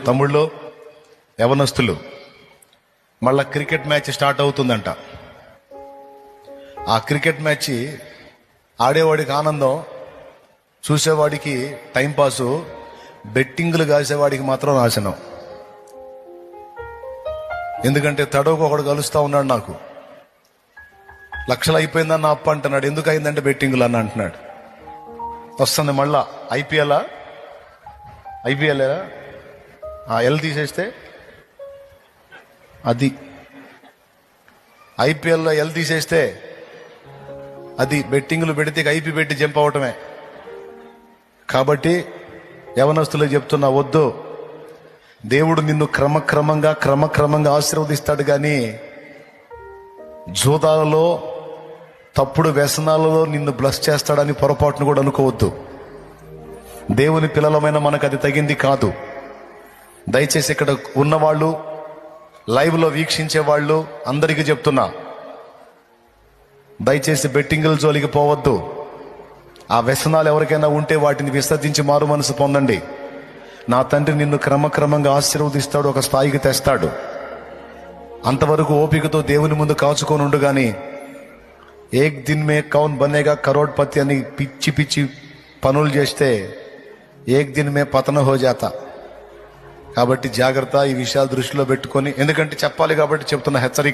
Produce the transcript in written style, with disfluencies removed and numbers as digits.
తమ్ముళ్ళు, యవనస్తులు, మళ్ళా క్రికెట్ మ్యాచ్ స్టార్ట్ అవుతుందంట. ఆ క్రికెట్ మ్యాచ్ ఆడేవాడికి ఆనందం, చూసేవాడికి టైంపాసు, బెట్టింగులు కాసేవాడికి మాత్రం నాశనం. ఎందుకంటే తడవకు ఒకడు కలుస్తా ఉన్నాడు, నాకు లక్షలు అయిపోయిందన్న అప్ప అంటున్నాడు. ఎందుకు అయిందంటే బెట్టింగులు అన్న అంటున్నాడు. వస్తుంది మళ్ళా ఐపీఎల్ ఎల్ తీసేస్తే అది ఐపీఎల్లో ఎల్ తీసేస్తే అది బెట్టింగులు పెడితే ఐపీ పెట్టి జంప్ అవటమే. కాబట్టి యవనస్తులకు చెప్తున్నా, వద్దు. దేవుడు నిన్ను క్రమక్రమంగా ఆశీర్వదిస్తాడు, కానీ జూదాలలో, తప్పుడు వ్యసనాలలో నిన్ను బ్లెస్ చేస్తాడని పొరపాటును కూడా అనుకోవద్దు. దేవుని పిల్లలమైన మనకు అది తగింది కాదు. దయచేసి ఇక్కడ ఉన్నవాళ్ళు, లైవ్ లో వీక్షించే వాళ్ళు అందరికీ చెప్తున్నా, దయచేసి బెట్టింగుల జోలికి పోవద్దు. ఆ వ్యసనాలు ఎవరికైనా ఉంటే వాటిని విసర్జించి మారు మనసు పొందండి. నా తండ్రి నిన్ను క్రమక్రమంగా ఆశీర్వదిస్తాడు, ఒక స్థాయికి తెస్తాడు. అంతవరకు ఓపికతో దేవుని ముందు కాచుకొని ఉండు. గాని ఏక్ దిన్ మే కౌన్ బనేగా కరోడ్పతి అని పిచ్చి పిచ్చి పనులు చేస్తే ఏక్ దిన్ మే పతన హో జాతా. కాబట్టి జాగ్రత్త, ఈ విషయాలు దృష్టిలో పెట్టుకొని, ఎందుకంటే చెప్పాలి కాబట్టి చెప్తున్న హెచ్చరిక.